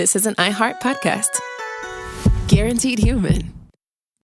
This is an iHeart podcast. Guaranteed human.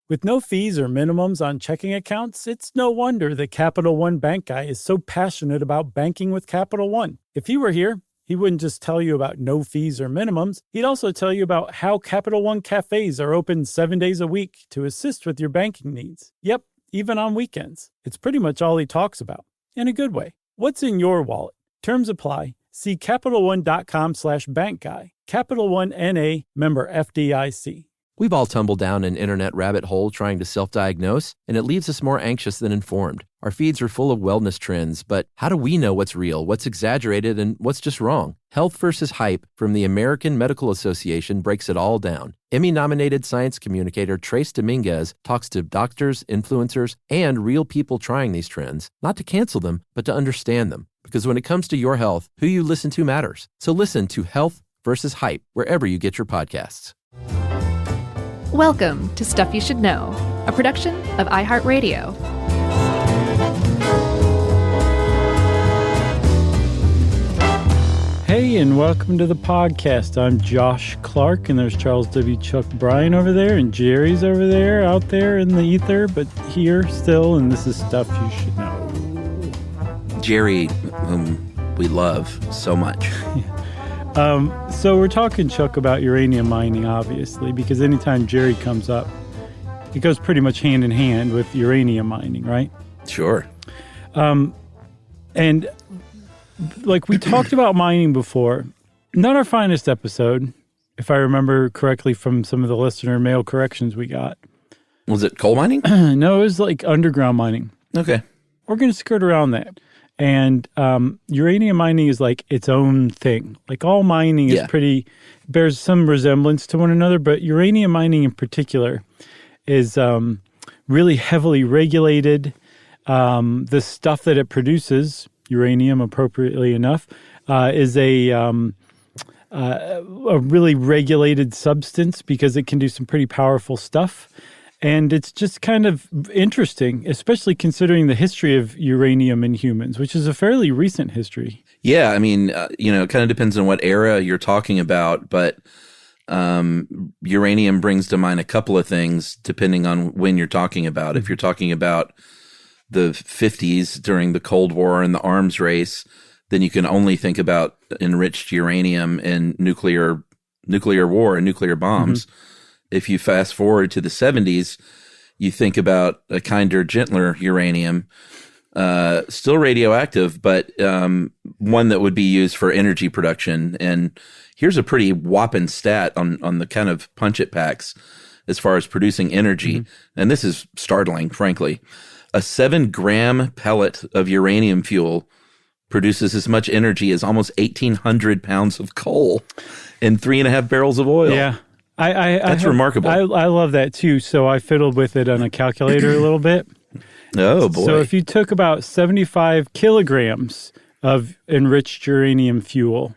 With no fees or minimums on checking accounts, it's no wonder that Capital One Bank Guy is so passionate about banking with Capital One. If he were here, he wouldn't just tell you about no fees or minimums. He'd also tell you about how Capital One cafes are open 7 days a week to assist with your banking needs. Yep, even on weekends. It's pretty much all he talks about, in a good way. What's in your wallet? Terms apply. See CapitalOne.com/bankguy. Capital One N.A., member FDIC. We've all tumbled down an internet rabbit hole trying to self-diagnose, and it leaves us more anxious than informed. Our feeds are full of wellness trends, but how do we know what's real, what's exaggerated, and what's just wrong? Health versus Hype from the American Medical Association breaks it all down. Emmy-nominated science communicator Trace Dominguez talks to doctors, influencers, and real people trying these trends, not to cancel them, but to understand them. Because when it comes to your health, who you listen to matters. So listen to Health versus Hype wherever you get your podcasts. Welcome to Stuff You Should Know, a production of iHeartRadio. Hey, and welcome to the podcast. I'm Josh Clark, and there's Charles W. Chuck Bryan over there, and Jerry's over there, out there in the ether, but here still, and this is Stuff You Should Know. Jerry, whom we love so much. So we're talking, Chuck, about uranium mining, obviously, because anytime Jerry comes up, it goes pretty much hand in hand with uranium mining, right? Sure. And like we talked about mining before, not our finest episode, if I remember correctly from some of the listener mail corrections we got. Was it coal mining? No, it was like underground mining. Okay. We're going to skirt around that. And uranium mining is like its own thing. Like all mining is bears some resemblance to one another, but uranium mining in particular is really heavily regulated. The stuff that it produces, uranium appropriately enough, is a really regulated substance because it can do some pretty powerful stuff. And it's just kind of interesting, especially considering the history of uranium in humans, which is a fairly recent history. Yeah, I mean, it kind of depends on what era you're talking about, but uranium brings to mind a couple of things depending on when you're talking about. If you're talking about the 50s during the Cold War and the arms race, then you can only think about enriched uranium and nuclear war and nuclear bombs. Mm-hmm. If you fast forward to the 70s, you think about a kinder, gentler uranium, still radioactive, but one that would be used for energy production. And here's a pretty whopping stat on the kind of punch-it packs as far as producing energy. Mm-hmm. And this is startling, frankly. A 7-gram pellet of uranium fuel produces as much energy as almost 1,800 pounds of coal and 3.5 barrels of oil. Yeah. That's remarkable. I love that too. So I fiddled with it on a calculator a little bit. Oh, boy. So if you took about 75 kilograms of enriched uranium fuel,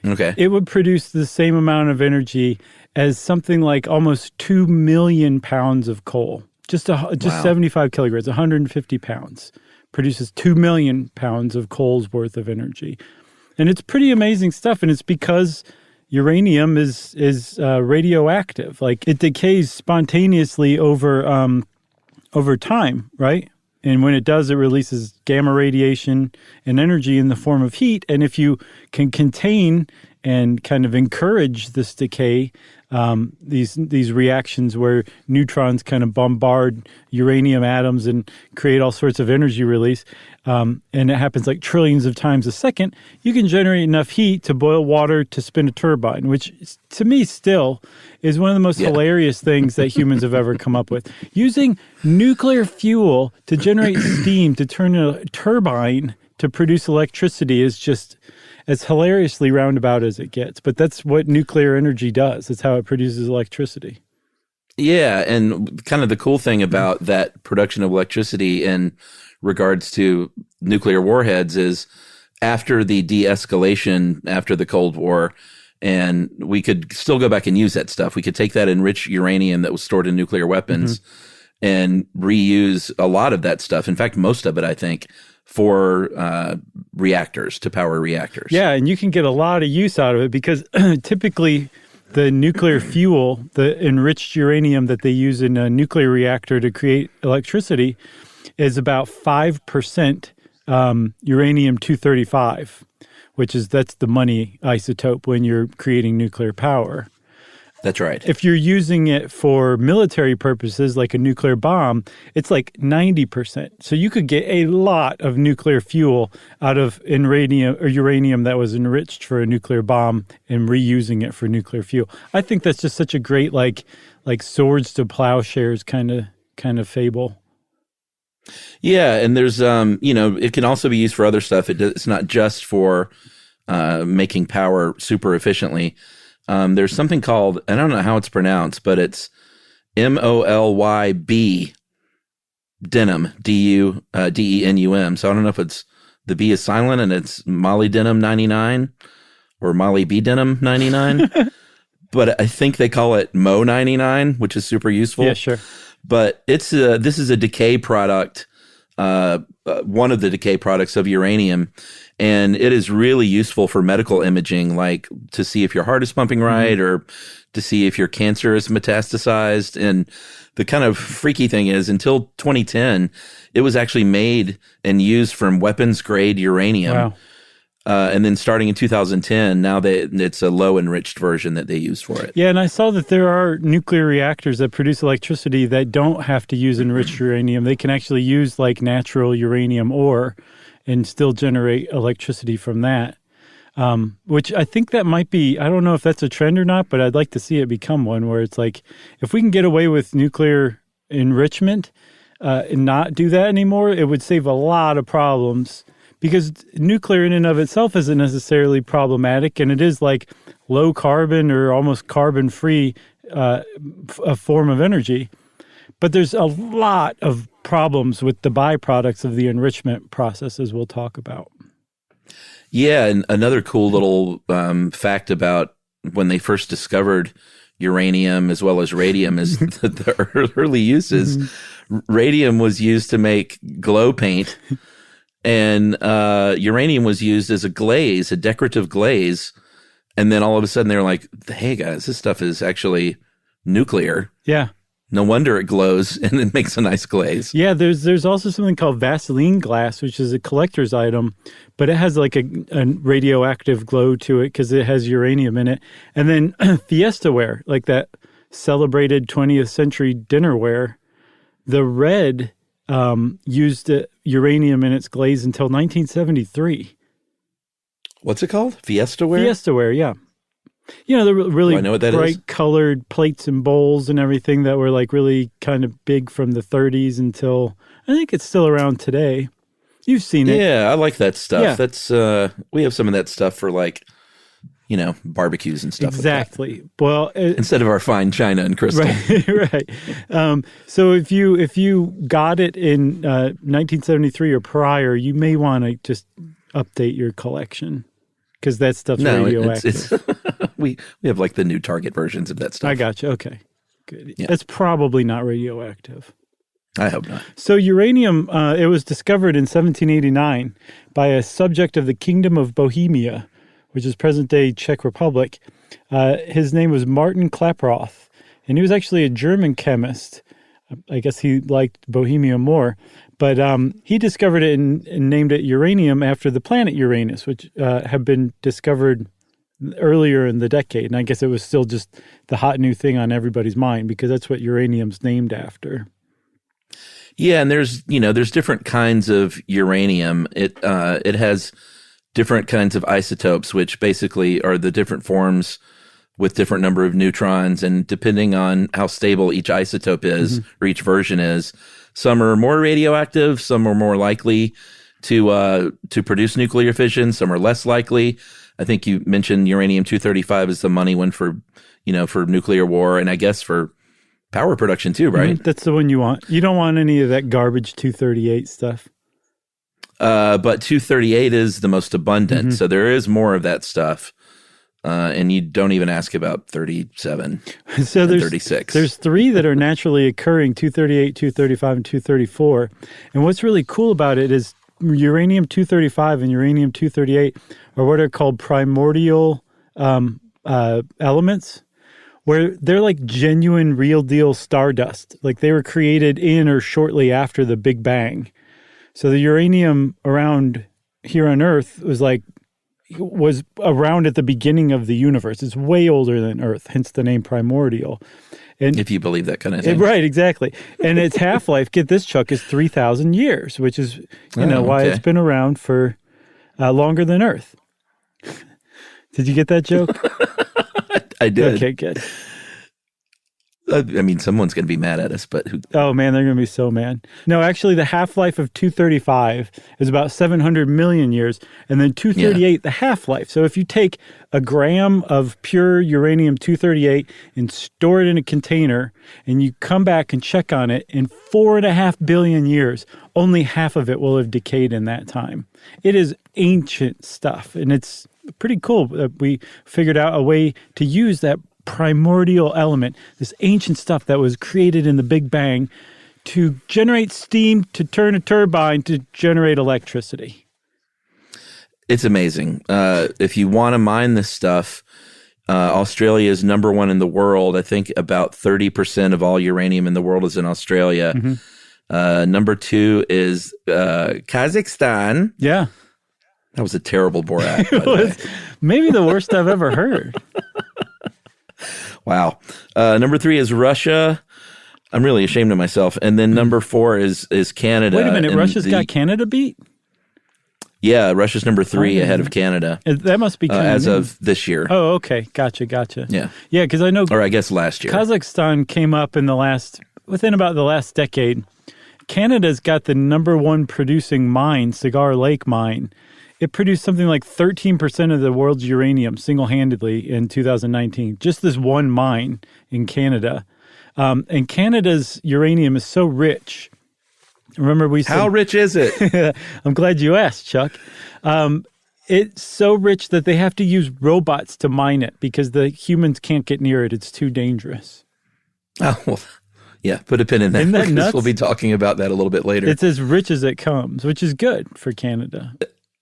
it would produce the same amount of energy as something like almost 2 million pounds of coal. Just 75 kilograms, 150 pounds, produces 2 million pounds of coal's worth of energy. And it's pretty amazing stuff. And it's because uranium is radioactive. Like it decays spontaneously over time, right? And when it does, it releases gamma radiation and energy in the form of heat. And if you can contain and kind of encourage this decay, these reactions where neutrons kind of bombard uranium atoms and create all sorts of energy release, and it happens like trillions of times a second, you can generate enough heat to boil water to spin a turbine, which to me still is one of the most hilarious things that humans have ever come up with. Using nuclear fuel to generate steam to turn a turbine to produce electricity is just as hilariously roundabout as it gets. But that's what nuclear energy does. It's how it produces electricity. Yeah, and kind of the cool thing about that production of electricity in regards to nuclear warheads is after the de-escalation after the Cold War, and we could still go back and use that stuff. We could take that enriched uranium that was stored in nuclear weapons and reuse a lot of that stuff. In fact, most of it, I think, for reactors, to power reactors. Yeah, and you can get a lot of use out of it because typically the nuclear fuel, the enriched uranium that they use in a nuclear reactor to create electricity, is about 5% uranium-235, that's the money isotope when you're creating nuclear power. That's right. If you're using it for military purposes, like a nuclear bomb, it's like 90%. So you could get a lot of nuclear fuel out of uranium that was enriched for a nuclear bomb and reusing it for nuclear fuel. I think that's just such a great like swords to plowshares kind of fable. Yeah, and there's it can also be used for other stuff. It's not just for making power super efficiently. There's something called, I don't know how it's pronounced, but it's MOLYB denum, DENUM. So I don't know if it's the B is silent and it's molybdenum 99 or molybdenum 99, but I think they call it Mo 99, which is super useful. Yeah, sure. But this is a decay product, one of the decay products of uranium. And it is really useful for medical imaging, like to see if your heart is pumping right or to see if your cancer is metastasized. And the kind of freaky thing is until 2010, it was actually made and used from weapons grade uranium. Wow. And then starting in 2010, now it's a low enriched version that they use for it. Yeah, and I saw that there are nuclear reactors that produce electricity that don't have to use enriched uranium. They can actually use like natural uranium ore and still generate electricity from that, which I think that might be, I don't know if that's a trend or not, but I'd like to see it become one where it's like, if we can get away with nuclear enrichment and not do that anymore, it would save a lot of problems, because nuclear in and of itself isn't necessarily problematic, and it is like low carbon or almost carbon-free a form of energy. But there's a lot of problems with the byproducts of the enrichment process, as we'll talk about. Yeah, and another cool little fact about when they first discovered uranium as well as radium is the early uses. Mm-hmm. Radium was used to make glow paint, and uranium was used as a glaze, a decorative glaze. And then all of a sudden they were like, hey guys, this stuff is actually nuclear. Yeah. No wonder it glows and it makes a nice glaze. Yeah, there's also something called Vaseline glass, which is a collector's item, but it has like a radioactive glow to it because it has uranium in it. And then Fiestaware, like that celebrated 20th century dinnerware, the red used uranium in its glaze until 1973. What's it called? Fiestaware? Fiestaware, yeah. You know, the really bright colored plates and bowls and everything that were like really kind of big from the 30s until, I think it's still around today. You've seen it. Yeah, I like that stuff. Yeah. That's we have some of that stuff for like, barbecues and stuff. Exactly. Like that. Well, instead of our fine china and crystal. Right. So if you got it in 1973 or prior, you may want to just update your collection, because that stuff's radioactive. We have like the new Target versions of that stuff. I got you. Okay, good. Yeah. That's probably not radioactive. I hope not. So uranium, it was discovered in 1789 by a subject of the Kingdom of Bohemia, which is present-day Czech Republic. His name was Martin Klaproth, and he was actually a German chemist. I guess he liked Bohemia more. But he discovered it and named it uranium after the planet Uranus, which had been discovered earlier in the decade. And I guess it was still just the hot new thing on everybody's mind, because that's what uranium's named after. Yeah, and there's different kinds of uranium. It has different kinds of isotopes, which basically are the different forms with different number of neutrons. And depending on how stable each isotope is, or each version is, some are more radioactive, some are more likely to produce nuclear fission, some are less likely. I think you mentioned uranium-235 is the money one for nuclear war, and I guess for power production too, right? That's the one you want. You don't want any of that garbage 238 stuff. But 238 is the most abundant, so there is more of that stuff. And you don't even ask about 37 so there's 36. There's three that are naturally occurring, 238, 235, and 234. And what's really cool about it is uranium-235 and uranium-238 are what are called primordial elements. where they're like genuine, real deal stardust. Like they were created in or shortly after the Big Bang. So the uranium around here on Earth was around at the beginning of the universe. It's way older than Earth, hence the name primordial. And if you believe that kind of thing. Right, exactly. And its half-life, get this, Chuck, is 3,000 years, which is, why it's been around for longer than Earth. Did you get that joke? I did. Okay, good. I mean, someone's going to be mad at us, but who? Oh, man, they're going to be so mad. No, actually, the half-life of 235 is about 700 million years, and then 238, the half-life. So if you take a gram of pure uranium-238 and store it in a container, and you come back and check on it, in 4.5 billion years, only half of it will have decayed in that time. It is ancient stuff, and it's pretty cool that we figured out a way to use that primordial element, this ancient stuff that was created in the Big Bang, to generate steam, to turn a turbine, to generate electricity. It's amazing. If you want to mine this stuff, Australia is number one in the world. I think about 30% of all uranium in the world is in Australia. Mm-hmm. Number two is Kazakhstan. Yeah. That was a terrible Borat. It was maybe the worst I've ever heard. Wow. Number three is Russia. I'm really ashamed of myself. And then number four is Canada. Wait a minute. Russia's got Canada beat? Yeah, Russia's number three ahead of Canada. That must be kind as of this year. Oh, okay. Gotcha. Yeah. Yeah, because I know... Or I guess last year. Kazakhstan came up within about the last decade. Canada's got the number one producing mine, Cigar Lake mine. It produced something like 13% of the world's uranium single-handedly in 2019. Just this one mine in Canada. And Canada's uranium is so rich. Remember we said... How rich is it? I'm glad you asked, Chuck. It's so rich that they have to use robots to mine it because the humans can't get near it. It's too dangerous. Oh, well, yeah, put a pin in that. Isn't that nuts? We'll be talking about that a little bit later. It's as rich as it comes, which is good for Canada.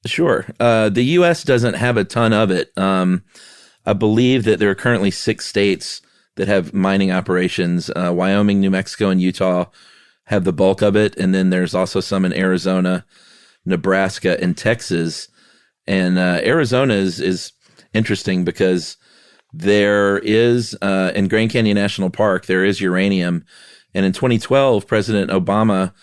Sure. The U.S. doesn't have a ton of it. I believe that there are currently 6 states that have mining operations. Wyoming, New Mexico, and Utah have the bulk of it. And then there's also some in Arizona, Nebraska, and Texas. And Arizona is interesting because there is, in Grand Canyon National Park, there is uranium. And in 2012, President Obama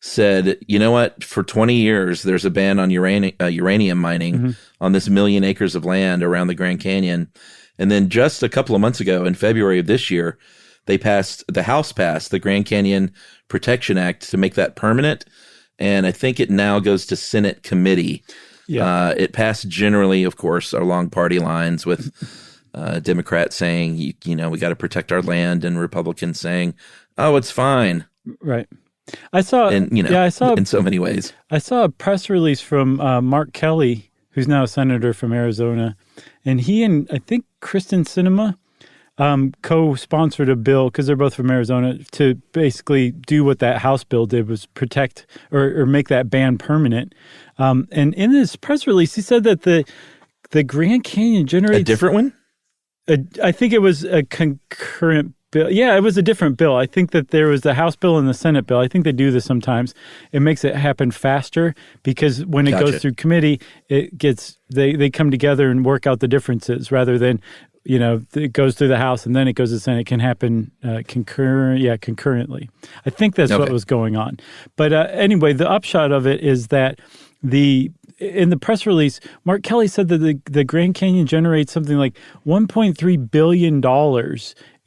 said, you know what, for 20 years, there's a ban on uranium mining on this 1 million acres of land around the Grand Canyon. And then just a couple of months ago, in February of this year, the House passed the Grand Canyon Protection Act to make that permanent. And I think it now goes to Senate committee. Yeah. It passed generally, of course, along party lines with Democrats saying, we got to protect our land, and Republicans saying, oh, it's fine. Right. I saw in so many ways. I saw a press release from Mark Kelly, who's now a senator from Arizona, and he and I think Kristen Sinema co-sponsored a bill, because they're both from Arizona, to basically do what that House bill did, was protect or make that ban permanent. And in this press release, he said that the Grand Canyon generates... A different one? I think it was a concurrent bill. Yeah, it was a different bill. I think that there was the House bill and the Senate bill. I think they do this sometimes. It makes it happen faster because when it goes through committee, they come together and work out the differences rather than, it goes through the House and then it goes to the Senate. It can happen concurrently. I think that's what was going on. But anyway, the upshot of it is that in the press release, Mark Kelly said that the Grand Canyon generates something like $1.3 billion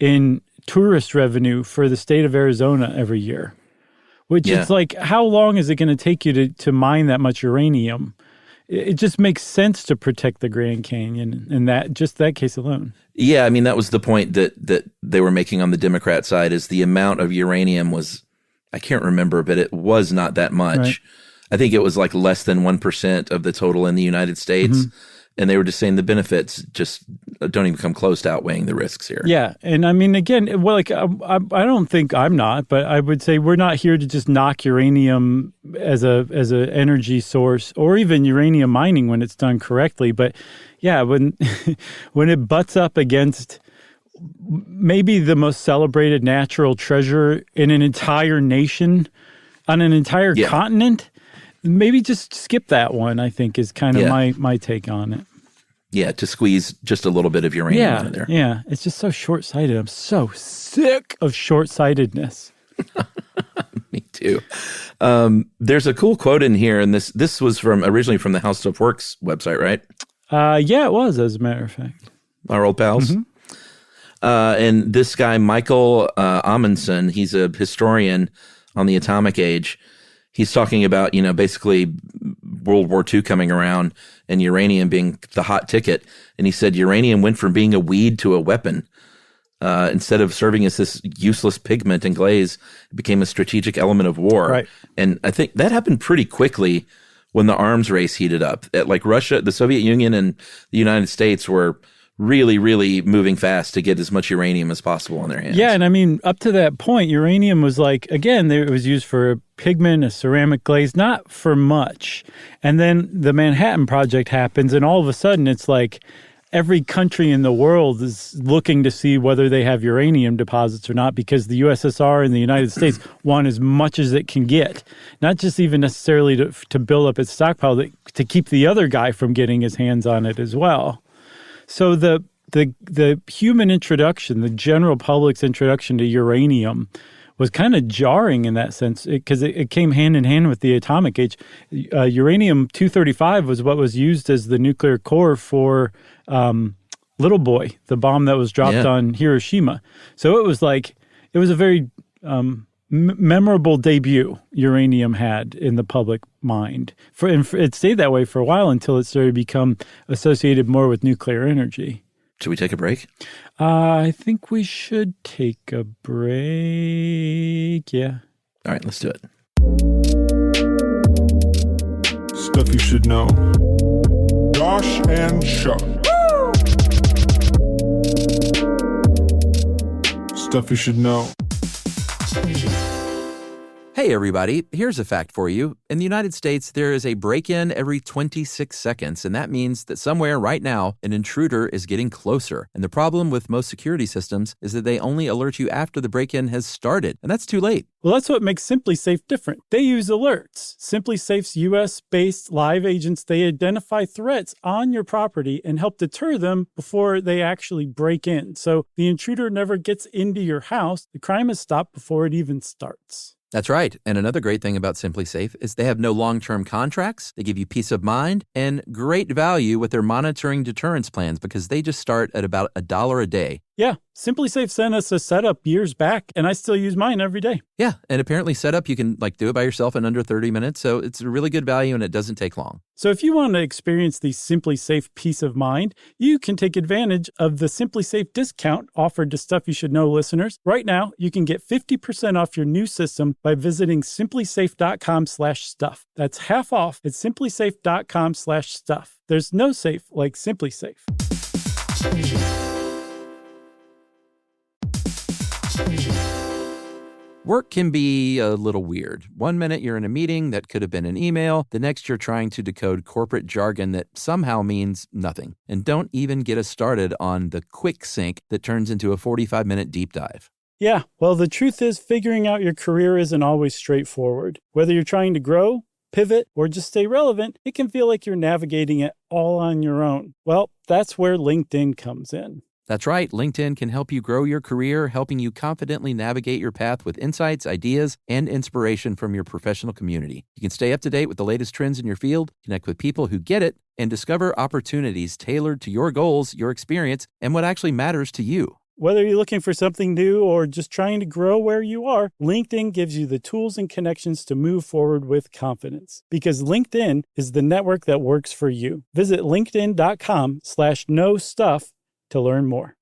in tourist revenue for the state of Arizona every year, which is like, how long is it going to take you to mine that much uranium? It just makes sense to protect the Grand Canyon in that case alone. Yeah, I mean, that was the point that they were making on the Democrat side, is the amount of uranium was, I can't remember, but it was not that much. Right. I think it was like less than 1% of the total in the United States. Mm-hmm. And they were just saying the benefits just don't even come close to outweighing the risks here. Yeah. And I mean, again, I don't think I'm not, but I would say we're not here to just knock uranium as a energy source, or even uranium mining when it's done correctly. But yeah, when when it butts up against maybe the most celebrated natural treasure in an entire nation, on an entire continent. Maybe just skip that one, I think, is kind of my take on it. Yeah, to squeeze just a little bit of uranium out of there. Yeah, it's just so short-sighted. I'm so sick of short-sightedness. Me too. There's a cool quote in here, and this was originally from the How Stuff Works website, right? Yeah, it was, as a matter of fact. Our old pals. Mm-hmm. And this guy, Michael Amundsen, he's a historian on the atomic age. He's talking about, basically World War II coming around and uranium being the hot ticket. And he said uranium went from being a weed to a weapon. Instead of serving as this useless pigment and glaze, it became a strategic element of war. Right. And I think that happened pretty quickly when the arms race heated up. Like Russia, the Soviet Union and the United States were really, really moving fast to get as much uranium as possible in their hands. Yeah, and I mean, up to that point, uranium was like, again, it was used for a pigment, a ceramic glaze, not for much. And then the Manhattan Project happens, and all of a sudden it's like every country in the world is looking to see whether they have uranium deposits or not, because the USSR and the United States want as much as it can get, not just even necessarily to build up its stockpile, to keep the other guy from getting his hands on it as well. So the human introduction, the general public's introduction to uranium was kind of jarring in that sense, because it came hand in hand with the atomic age. Uranium-235 was what was used as the nuclear core for Little Boy, the bomb that was dropped on Hiroshima. So it was a very memorable debut uranium had in the public mind. It stayed that way for a while until it started to become associated more with nuclear energy. Should we take a break? I think we should take a break. Yeah. All right, let's do it. Stuff you should know. Josh and Chuck. Stuff you should know. Hey everybody, here's a fact for you. In the United States, there is a break-in every 26 seconds, and that means that somewhere right now, an intruder is getting closer. And the problem with most security systems is that they only alert you after the break-in has started, and that's too late. Well, that's what makes SimpliSafe different. They use alerts. SimpliSafe's U.S.-based live agents, they identify threats on your property and help deter them before they actually break in. So the intruder never gets into your house. The crime is stopped before it even starts. That's right. And another great thing about SimpliSafe is they have no long-term contracts. They give you peace of mind and great value with their monitoring deterrence plans, because they just start at about $1 a day. Yeah, SimpliSafe sent us a setup years back, and I still use mine every day. Yeah, and apparently setup, you can do it by yourself in under 30 minutes, so it's a really good value and it doesn't take long. So if you want to experience the SimpliSafe peace of mind, you can take advantage of the SimpliSafe discount offered to Stuff You Should Know listeners. Right now, you can get 50% off your new system by visiting simplisafe.com/stuff. That's half off at simplisafe.com/stuff. There's no safe like SimpliSafe. Work can be a little weird. One minute you're in a meeting that could have been an email. The next you're trying to decode corporate jargon that somehow means nothing. And don't even get us started on the quick sync that turns into a 45-minute deep dive. Yeah, well, the truth is figuring out your career isn't always straightforward. Whether you're trying to grow, pivot, or just stay relevant, it can feel like you're navigating it all on your own. Well, that's where LinkedIn comes in. That's right. LinkedIn can help you grow your career, helping you confidently navigate your path with insights, ideas, and inspiration from your professional community. You can stay up to date with the latest trends in your field, connect with people who get it, and discover opportunities tailored to your goals, your experience, and what actually matters to you. Whether you're looking for something new or just trying to grow where you are, LinkedIn gives you the tools and connections to move forward with confidence. Because LinkedIn is the network that works for you. Visit linkedin.com/knowstuff to learn more.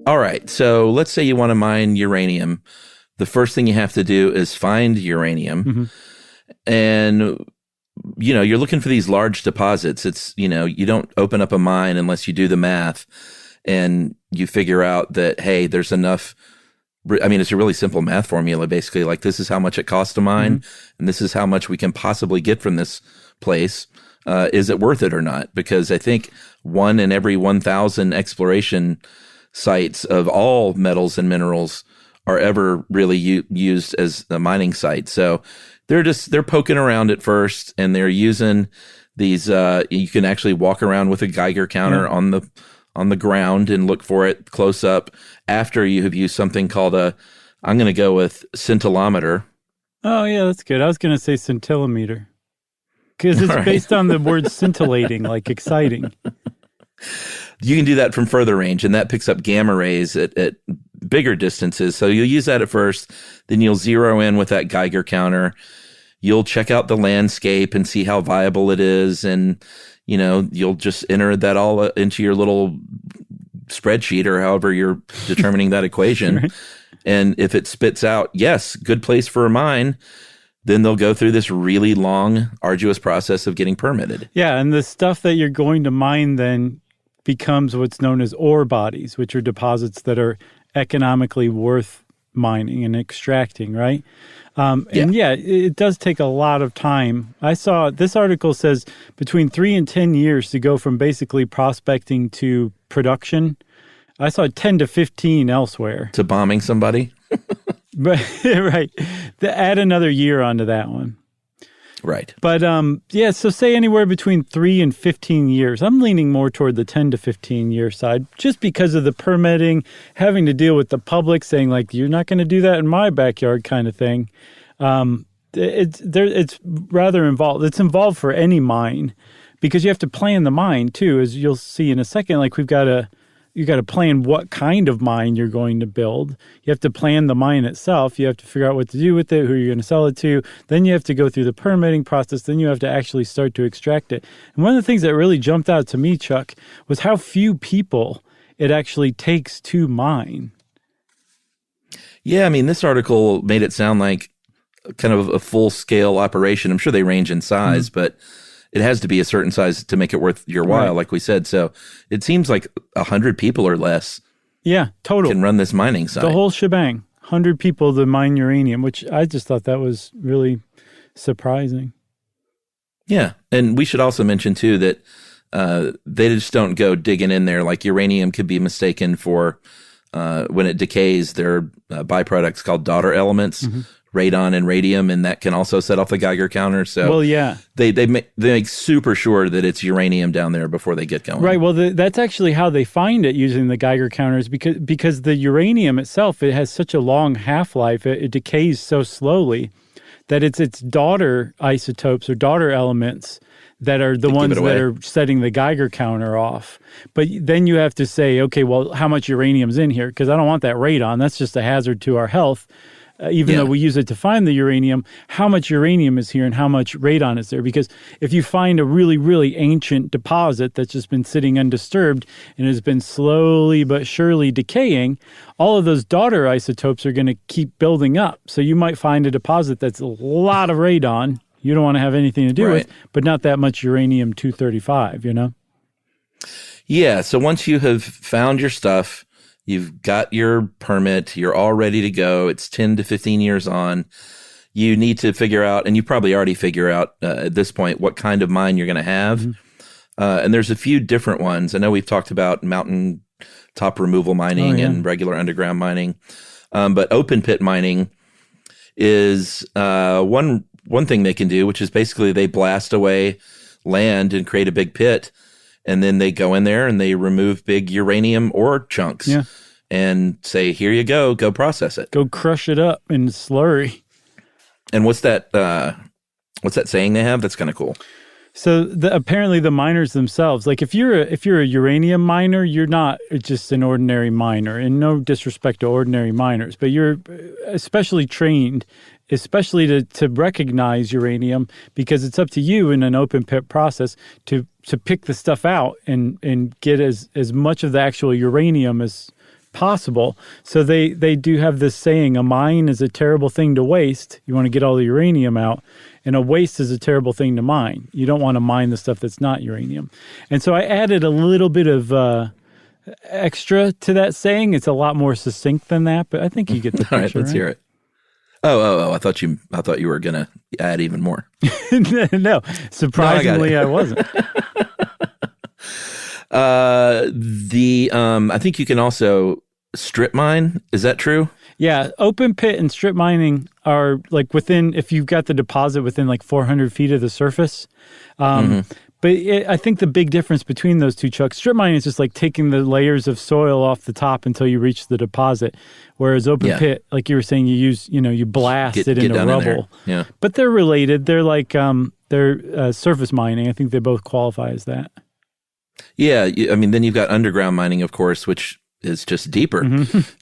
All right, so let's say you want to mine uranium. The first thing you have to do is find uranium. Mm-hmm. And, you're looking for these large deposits. It's, you don't open up a mine unless you do the math. And you figure out that, hey, there's enough. I mean, it's a really simple math formula, basically. Like, this is how much it costs to mine, and this is how much we can possibly get from this place. Is it worth it or not? Because I think 1 in every 1,000 exploration sites of all metals and minerals are ever really used as a mining site. So they're poking around at first, and they're using these. You can actually walk around with a Geiger counter on the ground and look for it close up after you have used something called I'm going to go with scintillometer. Oh yeah, that's good. I was going to say scintillometer because it's based on the word scintillating, like exciting. You can do that from further range, and that picks up gamma rays at bigger distances. So you'll use that at first, then you'll zero in with that Geiger counter. You'll check out the landscape and see how viable it is, and you'll just enter that all into your little spreadsheet or however you're determining that equation. Right. And if it spits out, yes, good place for a mine, then they'll go through this really long, arduous process of getting permitted. Yeah, and the stuff that you're going to mine then becomes what's known as ore bodies, which are deposits that are economically worth mining and extracting, right? And it does take a lot of time. I saw this article says between 3 and 10 years to go from basically prospecting to production. I saw 10 to 15 elsewhere. To bombing somebody? But right. Add another year onto that one. Right. But so say anywhere between 3 and 15 years. I'm leaning more toward the 10 to 15 year side just because of the permitting, having to deal with the public saying like, you're not going to do that in my backyard kind of thing. It's rather involved. It's involved for any mine because you have to plan the mine too, as you'll see in a second. Like you got to plan what kind of mine you're going to build. You have to plan the mine itself. You have to figure out what to do with it, who you're going to sell it to. Then you have to go through the permitting process. Then you have to actually start to extract it. And one of the things that really jumped out to me, Chuck, was how few people it actually takes to mine. Yeah, I mean, this article made it sound like kind of a full-scale operation. I'm sure they range in size, but it has to be a certain size to make it worth your while, like we said. So it seems like 100 people or less total can run this mining site. The whole shebang. 100 people to mine uranium, which I just thought that was really surprising. Yeah. And we should also mention, too, that they just don't go digging in there. Like uranium could be mistaken for, when it decays, there are byproducts called daughter elements. Radon and radium, and that can also set off the Geiger counter. So, they make super sure that it's uranium down there before they get going. Right. Well, that's actually how they find it using the Geiger counters because the uranium itself, it has such a long half-life. It decays so slowly that it's its daughter isotopes or daughter elements that are the ones that are setting the Geiger counter off. But then you have to say, okay, well, how much uranium's in here? Because I don't want that radon. That's just a hazard to our health. Even though we use it to find the uranium, how much uranium is here and how much radon is there? Because if you find a really, really ancient deposit that's just been sitting undisturbed and has been slowly but surely decaying, all of those daughter isotopes are going to keep building up. So you might find a deposit that's a lot of radon you don't want to have anything to do with, but not that much uranium-235, you know? Yeah, so once you have found your stuff, you've got your permit, you're all ready to go, it's 10 to 15 years on, you need to figure out, and you probably already figure out at this point, what kind of mine you're going to have. And there's a few different ones. I know we've talked about mountain top removal mining and regular underground mining. But open pit mining is one thing they can do, which is basically they blast away land and create a big pit. And then they go in there and they remove big uranium ore chunks and say, here you go process it. Go crush it up in slurry. And what's that saying they have? That's kind of cool. So apparently the miners themselves, like if you're a uranium miner, you're not just an ordinary miner, and no disrespect to ordinary miners, but you're especially trained, especially to recognize uranium, because it's up to you in an open pit process to pick the stuff out and get as much of the actual uranium as possible. So they do have this saying, a mine is a terrible thing to waste. You want to get all the uranium out. And a waste is a terrible thing to mine. You don't want to mine the stuff that's not uranium. And so I added a little bit of extra to that saying. It's a lot more succinct than that, but I think you get the picture. All right, let's hear it. Oh! I thought you were gonna add even more. No, surprisingly, I wasn't. I think you can also strip mine. Is that true? Yeah, open pit and strip mining are like within, if you've got the deposit within like 400 feet of the surface. But I think the big difference between those two, Chuck, strip mining is just like taking the layers of soil off the top until you reach the deposit. Whereas open pit, like you were saying, you use, you blast it into rubble. Yeah. But they're related. They're like, they're surface mining. I think they both qualify as that. Yeah. I mean, then you've got underground mining, of course, which is just deeper.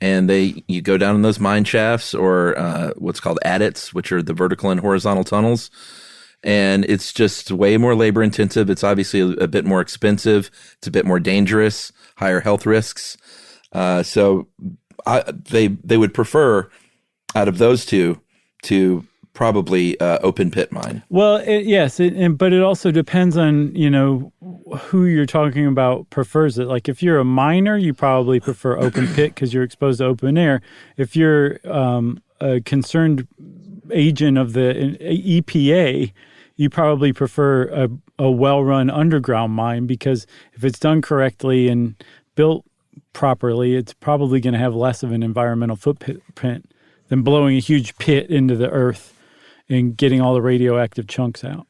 And you go down in those mine shafts or what's called adits, which are the vertical and horizontal tunnels. And it's just way more labor intensive. It's obviously a bit more expensive. It's a bit more dangerous, higher health risks. So they would prefer out of those two to probably open pit mine. Well, yes, but it also depends on, who you're talking about prefers it. Like if you're a miner, you probably prefer open pit because you're exposed to open air. If you're a concerned agent of the EPA, you probably prefer a well-run underground mine because if it's done correctly and built properly, it's probably going to have less of an environmental footprint than blowing a huge pit into the earth and getting all the radioactive chunks out.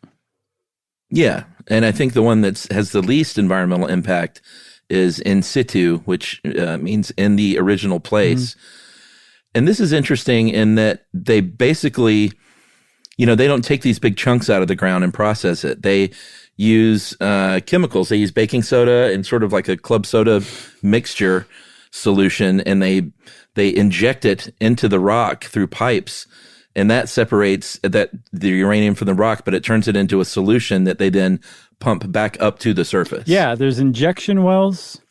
Yeah, and I think the one that has the least environmental impact is in situ, which means in the original place. And this is interesting in that they basically, they don't take these big chunks out of the ground and process it. They use chemicals. They use baking soda and sort of like a club soda mixture solution, and they inject it into the rock through pipes. And that separates the uranium from the rock, but it turns it into a solution that they then pump back up to the surface. Yeah, there's injection wells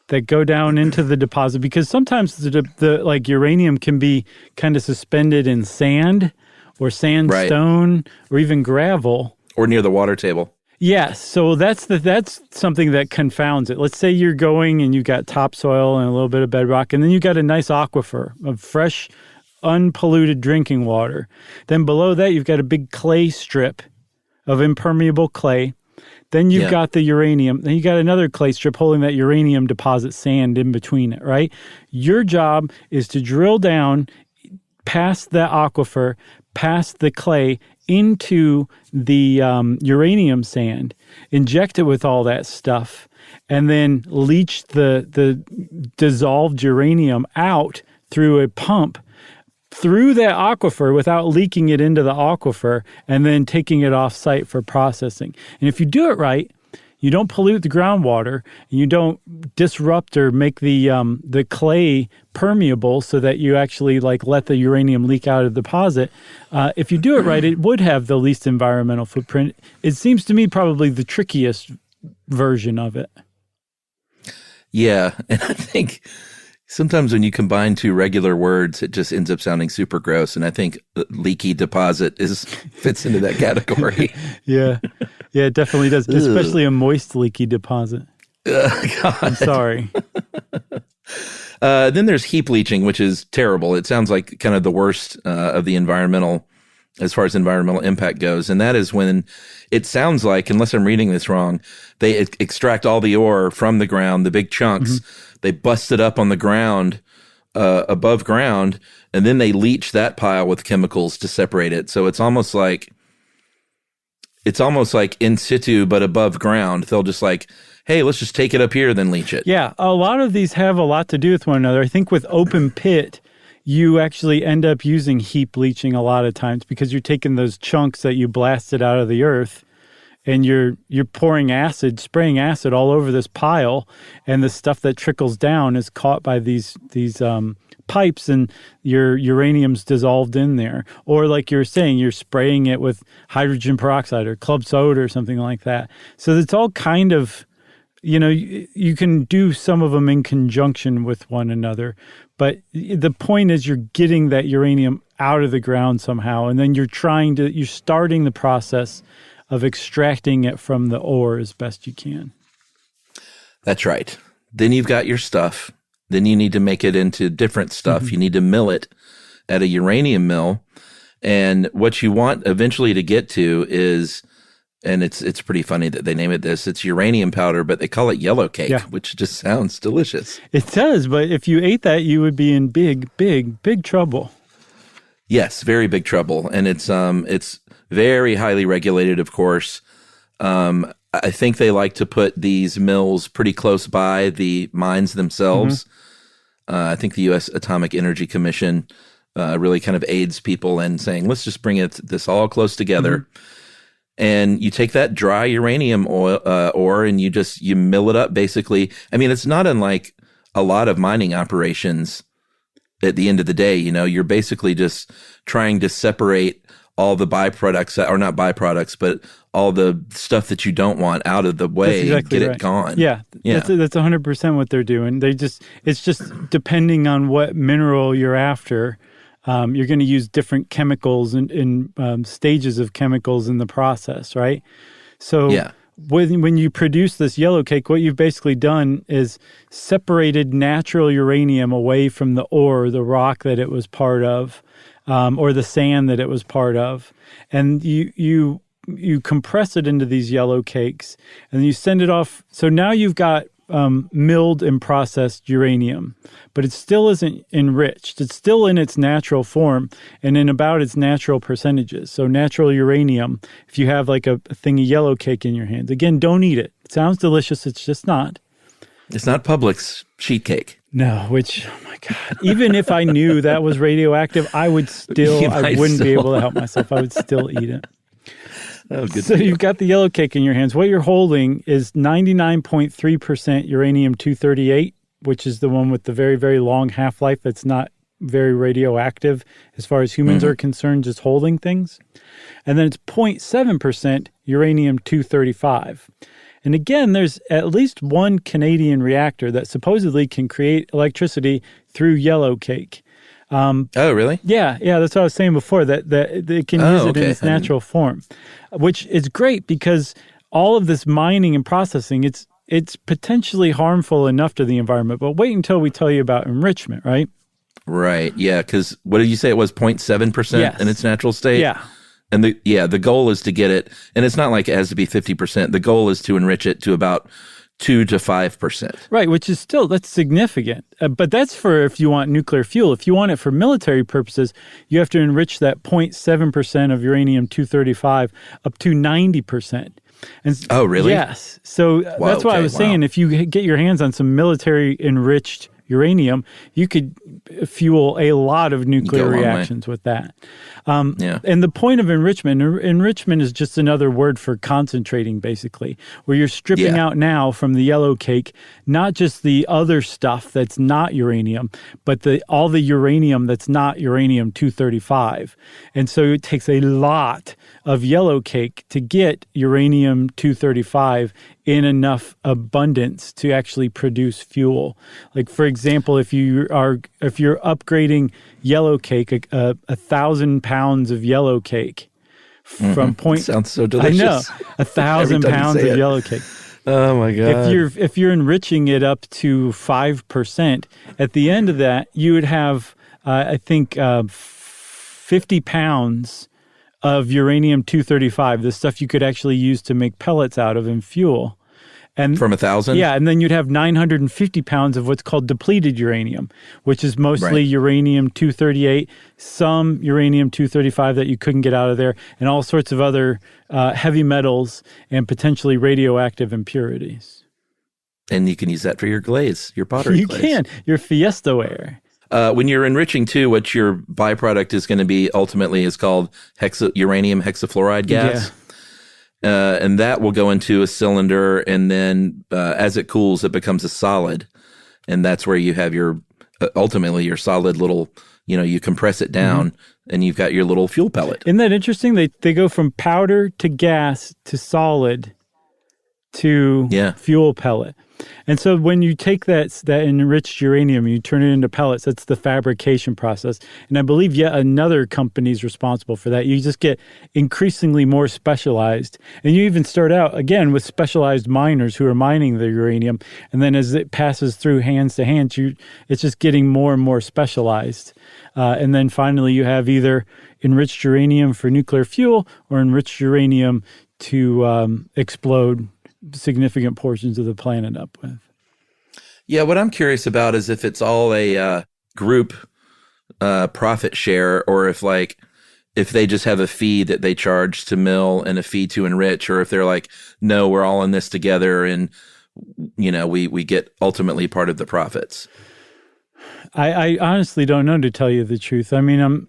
that go down into the deposit because sometimes the like uranium can be kind of suspended in sand or sandstone or even gravel. Or near the water table. Yes, so that's something that confounds it. Let's say you're going and you got topsoil and a little bit of bedrock, and then you got a nice aquifer of fresh, unpolluted drinking water. Then below that, you've got a big clay strip of impermeable clay. Then you've got the uranium. Then you got another clay strip holding that uranium deposit sand in between it, right? Your job is to drill down past that aquifer, past the clay, into the uranium sand, inject it with all that stuff, and then leach the dissolved uranium out through a pump through that aquifer without leaking it into the aquifer and then taking it off site for processing. And if you do it right, you don't pollute the groundwater, and you don't disrupt or make the clay permeable so that you actually let the uranium leak out of the deposit. If you do it right, it would have the least environmental footprint. It seems to me probably the trickiest version of it. Yeah, and I think sometimes when you combine two regular words, it just ends up sounding super gross. And I think leaky deposit fits into that category. Yeah, it definitely does, especially a moist leaky deposit. God. I'm sorry. Then there's heap leaching, which is terrible. It sounds like kind of the worst of the environmental, as far as environmental impact goes. And that is when it sounds like, unless I'm reading this wrong, they extract all the ore from the ground, the big chunks. They bust it up on the ground, above ground, and then they leach that pile with chemicals to separate it. So it's almost like in situ, but above ground. They'll just hey, let's just take it up here, then leach it. Yeah, a lot of these have a lot to do with one another. I think with open pit, you actually end up using heap leaching a lot of times because you're taking those chunks that you blasted out of the earth and you're spraying acid all over this pile, and the stuff that trickles down is caught by these pipes, and your uranium's dissolved in there. Or like you're saying, you're spraying it with hydrogen peroxide or club soda or something like that. So it's all kind of, you can do some of them in conjunction with one another, but the point is you're getting that uranium out of the ground somehow, and then you're starting the process of extracting it from the ore as best you can. That's right. Then you've got your stuff. Then you need to make it into different stuff. You need to mill it at a uranium mill. And what you want eventually to get to is, and it's pretty funny that they name it this, it's uranium powder, but they call it yellow cake, which just sounds delicious. It does, but if you ate that, you would be in big trouble. Yes, very big trouble. And it's very highly regulated, of course. I think they like to put these mills pretty close by the mines themselves. I think the U.S. Atomic Energy Commission really kind of aids people in saying, let's just bring this all close together. And you take that dry uranium ore and you mill it up basically. I mean, it's not unlike a lot of mining operations at the end of the day. You're basically just trying to separate all the byproducts, or not byproducts, but all the stuff that you don't want out of the way, exactly get right. it gone. Yeah. That's 100% what they're doing. It's just depending on what mineral you're after, you're going to use different chemicals and stages of chemicals in the process, right? So when you produce this yellow cake, what you've basically done is separated natural uranium away from the ore, the rock that it was part of, or the sand that it was part of. And you compress it into these yellow cakes, and you send it off. So now you've got milled and processed uranium, but it still isn't enriched. It's still in its natural form and in about its natural percentages. So natural uranium, if you have like a thing of yellow cake in your hands, again, don't eat it. It sounds delicious. It's just not. It's not Publix sheet cake. No, which, oh my God, even if I knew that was radioactive, I wouldn't be able to help myself. I would still eat it. Oh, good. So you've got the yellow cake in your hands. What you're holding is 99.3% uranium-238, which is the one with the very, very long half-life that's not very radioactive as far as humans are concerned, just holding things. And then it's 0.7% uranium-235. And again, there's at least one Canadian reactor that supposedly can create electricity through yellow cake. Oh, really? Yeah, that's what I was saying before, that they can use it in its natural form, which is great because all of this mining and processing, it's potentially harmful enough to the environment. But wait until we tell you about enrichment, right? Right, yeah, because what did you say it was, 0.7% in its natural state? Yeah. And the goal is to get it, and it's not like it has to be 50%. The goal is to enrich it to about 2 to 5%. Right, which is that's significant. But that's for if you want nuclear fuel. If you want it for military purposes, you have to enrich that 0.7% of uranium-235 up to 90%. And, oh, really? Yes. So that's why I was saying if you get your hands on some military-enriched uranium, you could fuel a lot of nuclear reactions with that. And the point of enrichment is just another word for concentrating, basically, where you're stripping out now from the yellow cake, not just the other stuff that's not uranium, but all the uranium that's not uranium-235. And so it takes a lot of yellow cake to get uranium-235 in enough abundance to actually produce fuel. Like, for example, if you're upgrading yellow cake, 1,000 pounds of yellow cake from point. Sounds so delicious. I know, 1,000 pounds of yellow cake. Oh my God! If you're enriching it up to 5%, at the end of that, you would have, I think, 50 pounds of uranium-235, the stuff you could actually use to make pellets out of and fuel. And from 1,000? Yeah, and then you'd have 950 pounds of what's called depleted uranium, which is mostly uranium-238, some uranium-235 that you couldn't get out of there, and all sorts of other heavy metals and potentially radioactive impurities. And you can use that for your glaze, your pottery glaze. You can, your Fiestaware. When you're enriching too, what your byproduct is going to be ultimately is called uranium hexafluoride gas. Yeah. And that will go into a cylinder, and then as it cools, it becomes a solid. And that's where you have ultimately your solid little, you compress it down, and you've got your little fuel pellet. Isn't that interesting? They go from powder to gas to solid to fuel pellet. And so when you take that enriched uranium and you turn it into pellets, that's the fabrication process. And I believe yet another company is responsible for that. You just get increasingly more specialized. And you even start out, again, with specialized miners who are mining the uranium. And then as it passes through hands to hands, it's just getting more and more specialized. And then finally, you have either enriched uranium for nuclear fuel or enriched uranium to explode significant portions of the planet up with. Yeah, what I'm curious about is if it's all a group profit share, or if they just have a fee that they charge to mill and a fee to enrich, or if they're like, no, we're all in this together and we get ultimately part of the profits. I honestly don't know, to tell you the truth. I mean,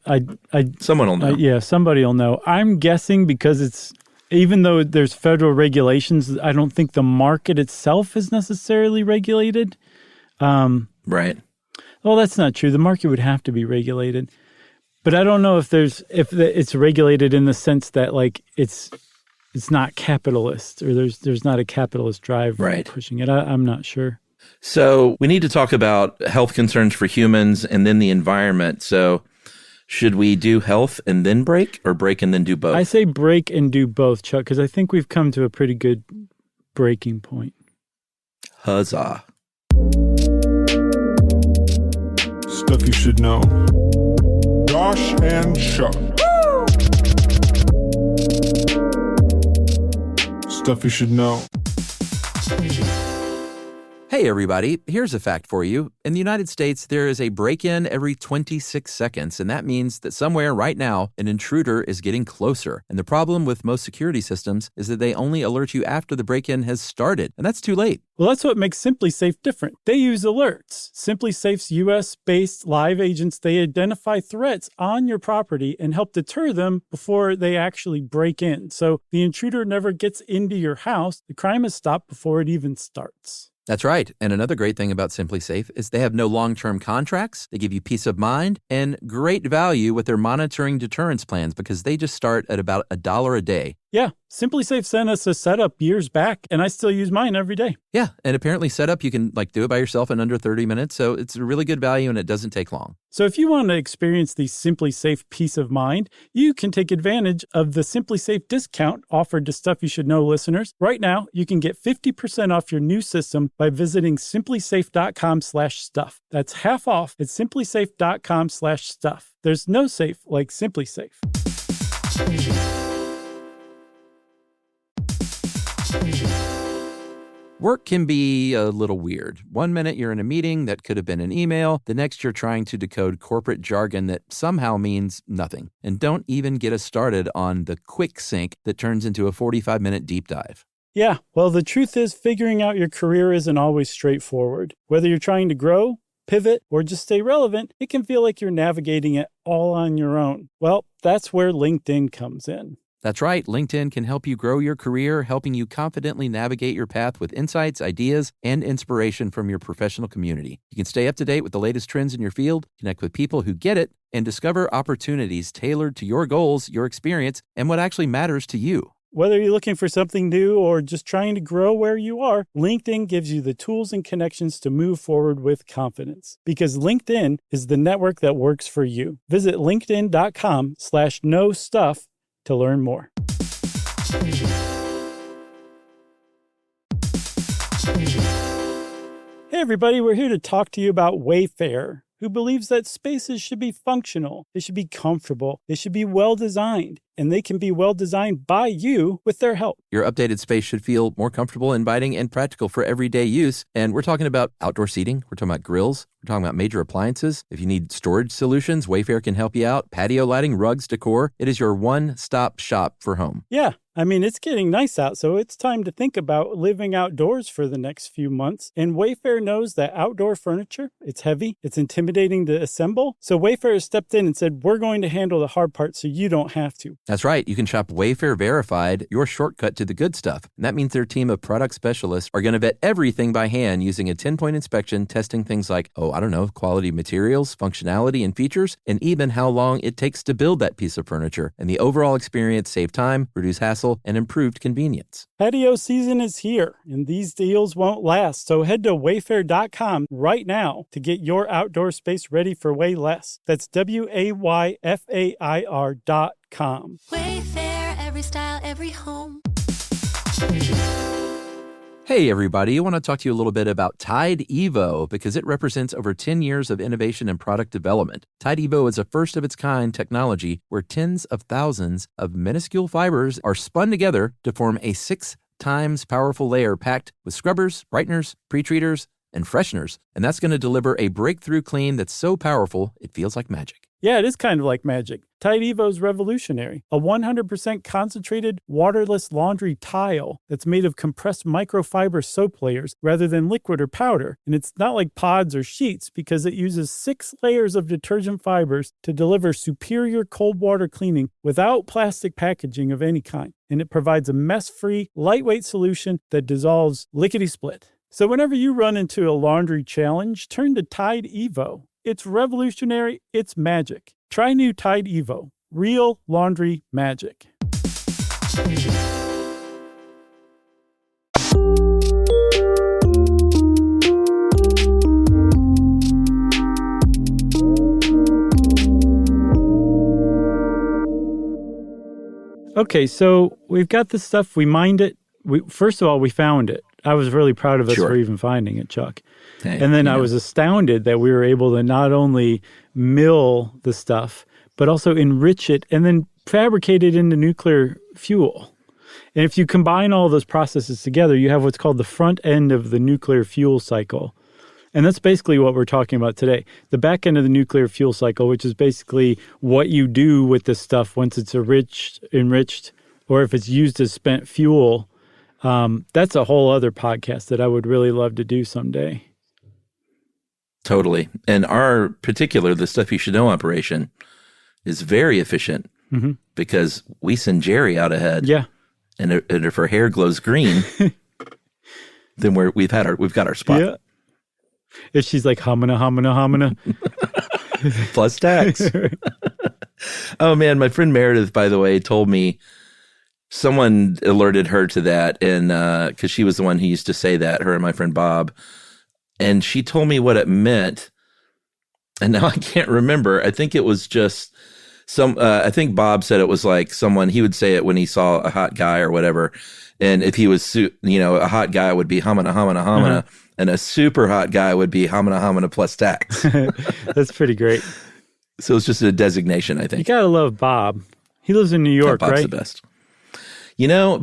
someone will know. Somebody will know. I'm guessing because even though there's federal regulations, I don't think the market itself is necessarily regulated. Right. Well, that's not true. The market would have to be regulated, but I don't know if it's regulated in the sense that it's not capitalist, or there's not a capitalist drive pushing it. I'm not sure. So we need to talk about health concerns for humans and then the environment. So should we do health and then break, or break and then do both? I say break and do both, Chuck, because I think we've come to a pretty good breaking point. Huzzah. Stuff you should know. Josh and Chuck. Stuff you should know. Hey, everybody, here's a fact for you. In the United States, there is a break-in every 26 seconds, and that means that somewhere right now, an intruder is getting closer. And the problem with most security systems is that they only alert you after the break-in has started, and that's too late. Well, that's what makes SimpliSafe different. They use alerts. SimpliSafe's U.S.-based live agents, they identify threats on your property and help deter them before they actually break in. So the intruder never gets into your house. The crime is stopped before it even starts. That's right. And another great thing about SimpliSafe is they have no long-term contracts. They give you peace of mind and great value with their monitoring deterrence plans, because they just start at about $1 a day. Yeah, SimpliSafe sent us a setup years back, and I still use mine every day. Yeah, and apparently setup, you can do it by yourself in under 30 minutes, so it's a really good value and it doesn't take long. So if you want to experience the SimpliSafe peace of mind, you can take advantage of the SimpliSafe discount offered to Stuff You Should Know listeners. Right now, you can get 50% off your new system by visiting simplisafe.com/stuff. That's half off at simplisafe.com/stuff. There's no safe like SimpliSafe. Work can be a little weird. One minute you're in a meeting that could have been an email. The next you're trying to decode corporate jargon that somehow means nothing. And don't even get us started on the quick sync that turns into a 45-minute deep dive. Yeah, well, the truth is figuring out your career isn't always straightforward. Whether you're trying to grow, pivot, or just stay relevant, it can feel like you're navigating it all on your own. Well, that's where LinkedIn comes in. That's right. LinkedIn can help you grow your career, helping you confidently navigate your path with insights, ideas, and inspiration from your professional community. You can stay up to date with the latest trends in your field, connect with people who get it, and discover opportunities tailored to your goals, your experience, and what actually matters to you. Whether you're looking for something new or just trying to grow where you are, LinkedIn gives you the tools and connections to move forward with confidence. Because LinkedIn is the network that works for you. Visit linkedin.com/knowstuff to learn more. Hey everybody, we're here to talk to you about Wayfair, who believes that spaces should be functional, they should be comfortable, they should be well designed, and they can be well designed by you with their help. Your updated space should feel more comfortable, inviting, and practical for everyday use. And we're talking about outdoor seating, we're talking about grills, we're talking about major appliances. If you need storage solutions, Wayfair can help you out. Patio lighting, rugs, decor. It is your one-stop shop for home. Yeah. I mean, it's getting nice out, so it's time to think about living outdoors for the next few months. And Wayfair knows that outdoor furniture, it's heavy, it's intimidating to assemble. So Wayfair has stepped in and said, we're going to handle the hard part so you don't have to. That's right. You can shop Wayfair Verified, your shortcut to the good stuff. And that means their team of product specialists are going to vet everything by hand using a 10-point inspection, testing things like, quality materials, functionality, and features, and even how long it takes to build that piece of furniture. And the overall experience save time, reduce hassle, and improved convenience. Patio season is here, and these deals won't last. So head to wayfair.com right now to get your outdoor space ready for way less. That's WAYFAIR.com. Wayfair, every style, every home. Hey, everybody. I want to talk to you a little bit about Tide Evo because it represents over 10 years of innovation and product development. Tide Evo is a first-of-its-kind technology where tens of thousands of minuscule fibers are spun together to form a 6 times powerful layer packed with scrubbers, brighteners, pre-treaters, and fresheners. And that's going to deliver a breakthrough clean that's so powerful, it feels like magic. Yeah, it is kind of like magic. Tide Evo is revolutionary. A 100% concentrated, waterless laundry tile that's made of compressed microfiber soap layers rather than liquid or powder. And it's not like pods or sheets because it uses 6 layers of detergent fibers to deliver superior cold water cleaning without plastic packaging of any kind. And it provides a mess-free, lightweight solution that dissolves lickety-split. So whenever you run into a laundry challenge, turn to Tide Evo. It's revolutionary. It's magic. Try new Tide Evo. Real laundry magic. Okay, so we've got this stuff. We mined it. First of all, we found it. I was really proud of us for even finding it, Chuck. Hey, and then I was astounded that we were able to not only mill the stuff, but also enrich it and then fabricate it into nuclear fuel. And if you combine all those processes together, you have what's called the front end of the nuclear fuel cycle. And that's basically what we're talking about today. The back end of the nuclear fuel cycle, which is basically what you do with this stuff once it's enriched, or if it's used as spent fuel. That's a whole other podcast that I would really love to do someday. Totally. And the Stuff You Should Know operation is very efficient because we send Jerry out ahead. Yeah. And if her hair glows green, then we've got our spot. Yeah. If she's like homina, plus tax. Oh man, my friend Meredith, by the way, told me someone alerted her to that, and because she was the one who used to say that, her and my friend Bob, and she told me what it meant, and now I can't remember. I think it was just I think Bob said it was like someone, he would say it when he saw a hot guy or whatever, and if he was, a hot guy would be homina, and a super hot guy would be homina plus tax. That's pretty great. So it's just a designation, I think. You gotta love Bob. He lives in New York, Bob's right? the best.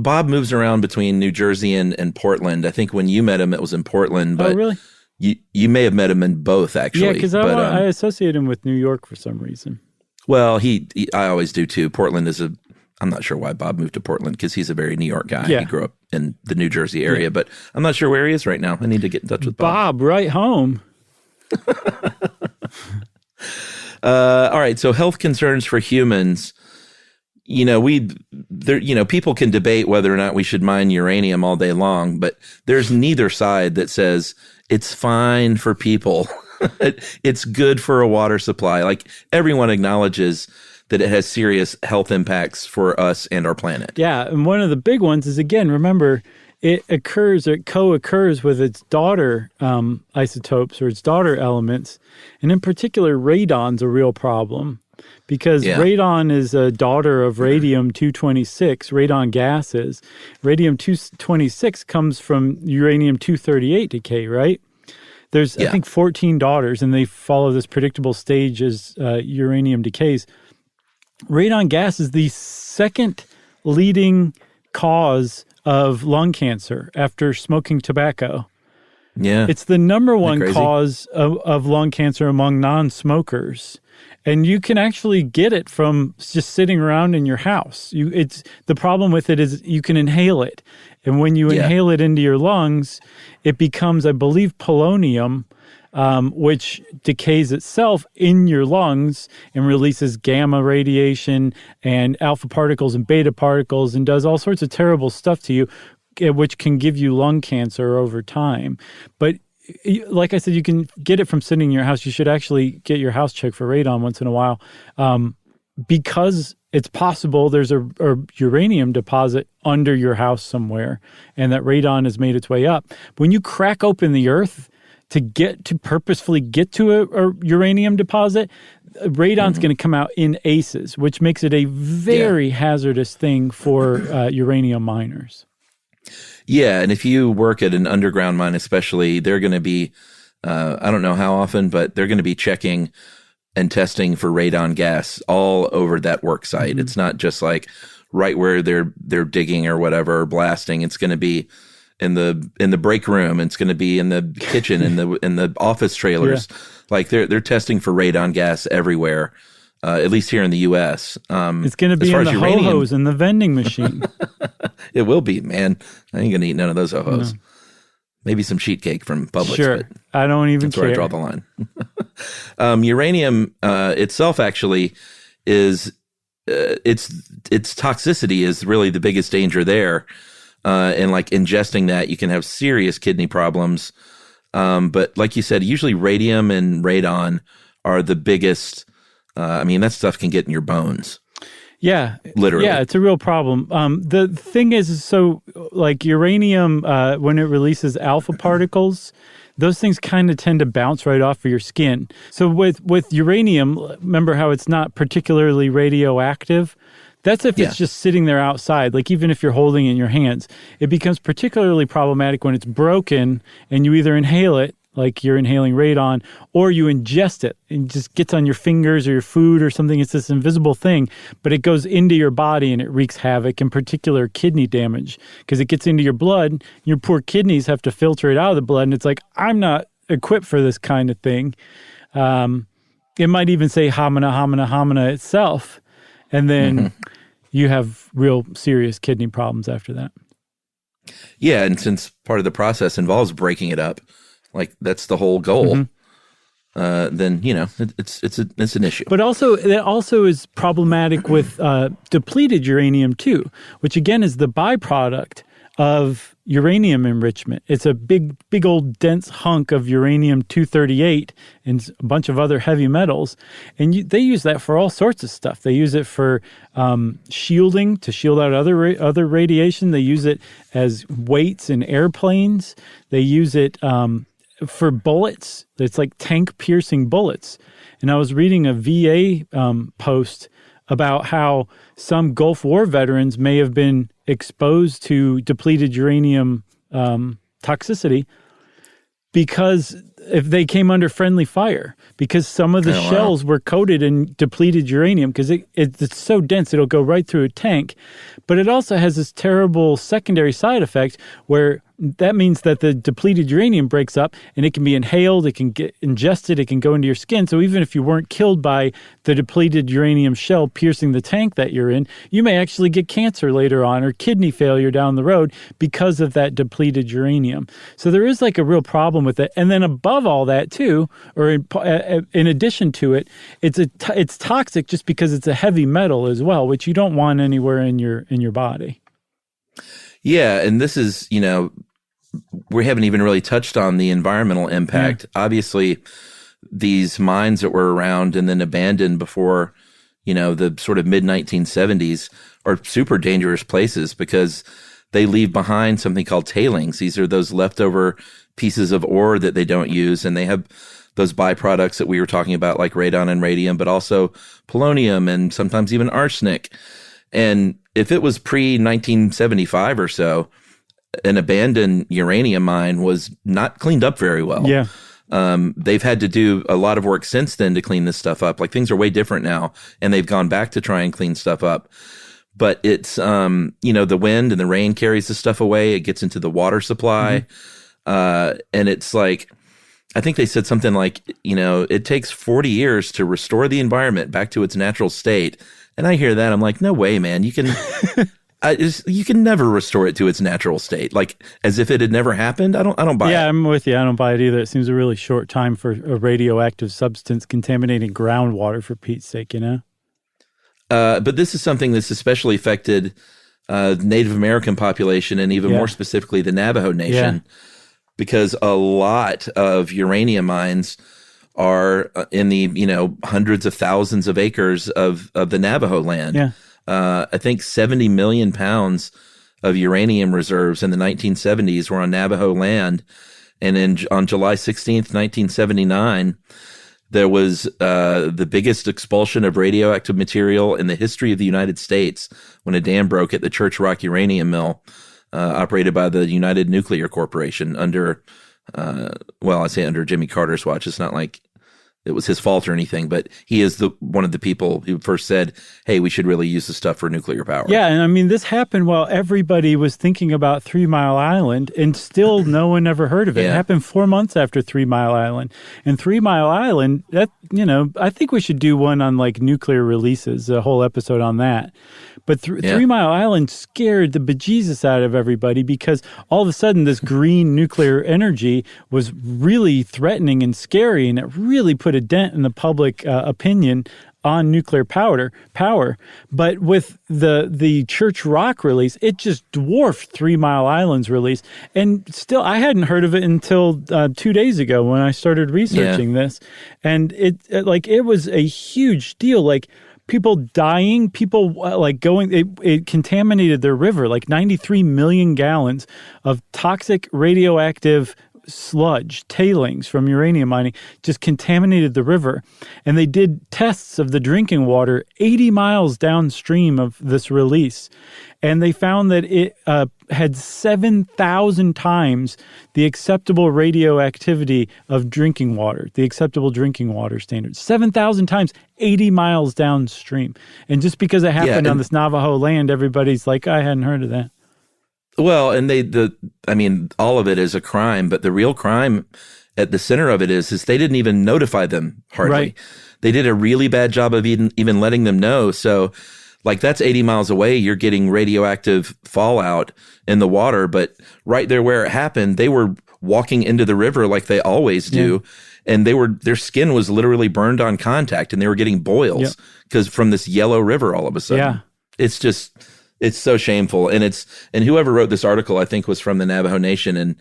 Bob moves around between New Jersey and Portland. I think when you met him, it was in Portland. But really? You may have met him in both, actually. Yeah, because I associate him with New York for some reason. Well, I always do too. Portland I'm not sure why Bob moved to Portland because he's a very New York guy. Yeah. He grew up in the New Jersey area, but I'm not sure where he is right now. I need to get in touch with Bob. Bob, right home. All right. So health concerns for humans. People can debate whether or not we should mine uranium all day long, but there's neither side that says it's fine for people. It's good for a water supply. Like everyone acknowledges that it has serious health impacts for us and our planet. Yeah. And one of the big ones is, again, remember, it co-occurs with its daughter isotopes or its daughter elements. And in particular, radon's a real problem. Because radon is a daughter of radium-226, radon gas is. Radium-226 comes from uranium-238 decay, right? There's, I think, 14 daughters, and they follow this predictable stage as uranium decays. Radon gas is the second leading cause of lung cancer after smoking tobacco. Yeah. It's the number one cause of lung cancer among non-smokers. And you can actually get it from just sitting around in your house. The problem with it is you can inhale it. And when you inhale it into your lungs, it becomes, I believe, polonium. which decays itself in your lungs and releases gamma radiation and alpha particles and beta particles and does all sorts of terrible stuff to you, which can give you lung cancer over time. But like I said, you can get it from sitting in your house. You should actually get your house checked for radon once in a while, because it's possible there's a uranium deposit under your house somewhere, and that radon has made its way up. When you crack open the earth to purposefully get to a uranium deposit, radon's going to come out in aces, which makes it a very hazardous thing for uranium miners. Yeah, and if you work at an underground mine especially, they're going to be, I don't know how often, but they're going to be checking and testing for radon gas all over that work site. It's not just like right where they're digging or whatever, or blasting. It's going to be in the break room. It's going to be in the kitchen, in the office trailers. Yeah. Like they're testing for radon gas everywhere. At least here in the U.S. It's going to be in the ho-hos and the vending machine. It will be, man. I ain't going to eat none of those ho-hos. No. Maybe some sheet cake from Publix. Sure, but I don't even care. That's where I draw the line. Uranium itself actually is its toxicity is really the biggest danger there. And like ingesting that, you can have serious kidney problems. But like you said, usually radium and radon are the biggest. I mean, that stuff can get in your bones. Yeah. Literally. Yeah, it's a real problem. The thing is, so like uranium, when it releases alpha particles, those things kind of tend to bounce right off of your skin. So with uranium, remember how it's not particularly radioactive? That's if it's just sitting there outside. Like even if you're holding it in your hands, it becomes particularly problematic when it's broken and you either inhale it, like you're inhaling radon, or you ingest it and it just gets on your fingers or your food or something. It's this invisible thing, but it goes into your body and it wreaks havoc, in particular kidney damage, because it gets into your blood. Your poor kidneys have to filter it out of the blood, and it's like, I'm not equipped for this kind of thing. It might even say homina, homina, homina itself, and then you have real serious kidney problems after that. Yeah, and since part of the process involves breaking it up, like that's the whole goal. Then it's an issue. But also that also is problematic with depleted uranium too, which again is the byproduct of uranium enrichment. It's a big old dense hunk of uranium-238 and a bunch of other heavy metals, and they use that for all sorts of stuff. They use it for shielding, to shield out other radiation. They use it as weights in airplanes. They use it for bullets. It's like tank-piercing bullets. And I was reading a VA post about how some Gulf War veterans may have been exposed to depleted uranium toxicity because if they came under friendly fire, because some of the shells were coated in depleted uranium, because it's so dense it'll go right through a tank. But it also has this terrible secondary side effect where that means that the depleted uranium breaks up and it can be inhaled, it can get ingested, it can go into your skin. So even if you weren't killed by the depleted uranium shell piercing the tank that you're in, you may actually get cancer later on or kidney failure down the road because of that depleted uranium. So there is like a real problem with it. And then above all that too, or in addition to it, it's toxic just because it's a heavy metal as well, which you don't want anywhere in your body. Yeah, and this is, we haven't even really touched on the environmental impact. Yeah. Obviously, these mines that were around and then abandoned before, the sort of mid-1970s are super dangerous places because they leave behind something called tailings. These are those leftover pieces of ore that they don't use, and they have those byproducts that we were talking about, like radon and radium, but also polonium and sometimes even arsenic. And if it was pre-1975 or so, an abandoned uranium mine was not cleaned up very well. Yeah. They've had to do a lot of work since then to clean this stuff up. Like things are way different now, and they've gone back to try and clean stuff up. But it's, the wind and the rain carries the stuff away. It gets into the water supply. And it's like, I think they said something like, it takes 40 years to restore the environment back to its natural state. And I hear that. I'm like, no way, man. You can You can never restore it to its natural state, like as if it had never happened. I don't buy it. Yeah, I'm with you. I don't buy it either. It seems a really short time for a radioactive substance contaminating groundwater, for Pete's sake, you know? But this is something that's especially affected Native American population, and even more specifically the Navajo Nation, because a lot of uranium mines are in the hundreds of thousands of acres of the Navajo land. Yeah. I think 70 million pounds of uranium reserves in the 1970s were on Navajo land. And on July 16th, 1979, there was the biggest expulsion of radioactive material in the history of the United States when a dam broke at the Church Rock Uranium Mill, operated by the United Nuclear Corporation under, I say under Jimmy Carter's watch. It's not like it was his fault or anything, but he is one of the people who first said, hey, we should really use this stuff for nuclear power. Yeah, and I mean, this happened while everybody was thinking about 3 Mile Island, and still no one ever heard of it. It happened 4 months after 3 Mile Island. And 3 Mile Island, I think we should do one on like nuclear releases, a whole episode on that. But 3 Mile Island scared the bejesus out of everybody, because all of a sudden this green nuclear energy was really threatening and scary, and it really put a dent in the public opinion on nuclear power. But with the Church Rock release, it just dwarfed 3 Mile Island's release. And still, I hadn't heard of it until 2 days ago when I started researching this. And it was a huge deal. Like, people dying, people it contaminated their river, like 93 million gallons of toxic radioactive sludge, tailings from uranium mining, just contaminated the river. And they did tests of the drinking water 80 miles downstream of this release. And they found that it had 7,000 times the acceptable radioactivity of drinking water, the acceptable drinking water standards. 7,000 times, 80 miles downstream. And just because it happened on this Navajo land, everybody's like, I hadn't heard of that. Well, and all of it is a crime, but the real crime at the center of it is they didn't even notify them, hardly. Right. They did a really bad job of even letting them know. So, like, that's 80 miles away, you're getting radioactive fallout in the water, but right there where it happened, they were walking into the river like they always do, and their skin was literally burned on contact, and they were getting boils because from this yellow river all of a sudden. Yeah. It's so shameful. And whoever wrote this article, I think, was from the Navajo Nation, and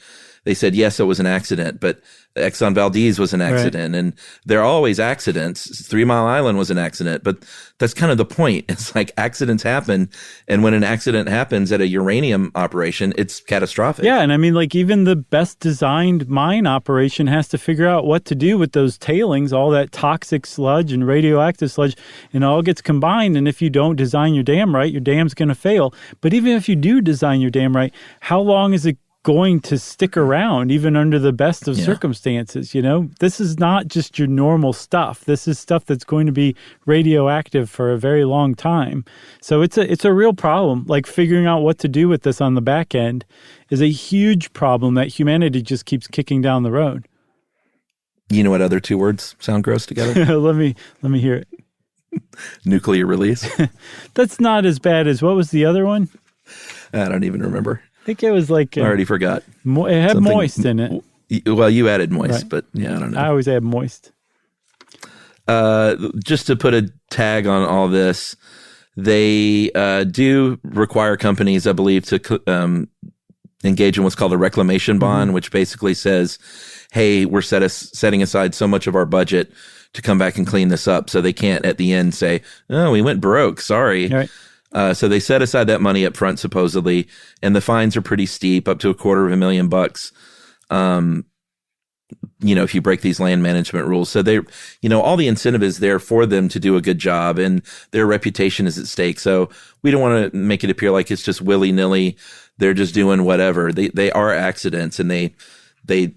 they said, yes, it was an accident, but Exxon Valdez was an accident. Right. And there are always accidents. 3 Mile Island was an accident, but that's kind of the point. It's like accidents happen. And when an accident happens at a uranium operation, it's catastrophic. Yeah. And I mean, like, even the best designed mine operation has to figure out what to do with those tailings, all that toxic sludge and radioactive sludge, and it all gets combined. And if you don't design your dam right, your dam's going to fail. But even if you do design your dam right, how long is it going to stick around even under the best of circumstances? This is not just your normal stuff. This is stuff that's going to be radioactive for a very long time. So it's a real problem. Like, figuring out what to do with this on the back end is a huge problem that humanity just keeps kicking down the road. You know what other two words sound gross together? let me hear it. Nuclear release. That's not as bad as, what was the other one? I don't even remember. I think it was like... I already forgot. It had moist in it. Well, you added moist, right. But I don't know. I always add moist. Just to put a tag on all this, they do require companies, I believe, to engage in what's called a reclamation bond, which basically says, hey, we're setting aside so much of our budget to come back and clean this up. So they can't at the end say, oh, we went broke, sorry. Right. So they set aside that money up front, supposedly, and the fines are pretty steep, up to $250,000. If you break these land management rules. So they, all the incentive is there for them to do a good job, and their reputation is at stake. So we don't want to make it appear like it's just willy-nilly. They're just doing whatever. They are accidents, and a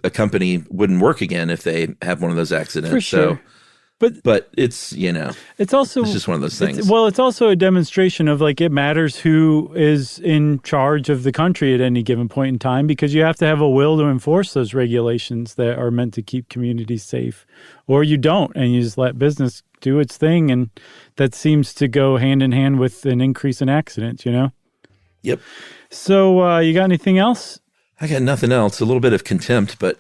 company wouldn't work again if they have one of those accidents. For sure. So, but it's, it's just one of those things. It's also a demonstration of, like, it matters who is in charge of the country at any given point in time, because you have to have a will to enforce those regulations that are meant to keep communities safe, or you don't, and you just let business do its thing. And that seems to go hand in hand with an increase in accidents, Yep. So you got anything else? I got nothing else. A little bit of contempt, but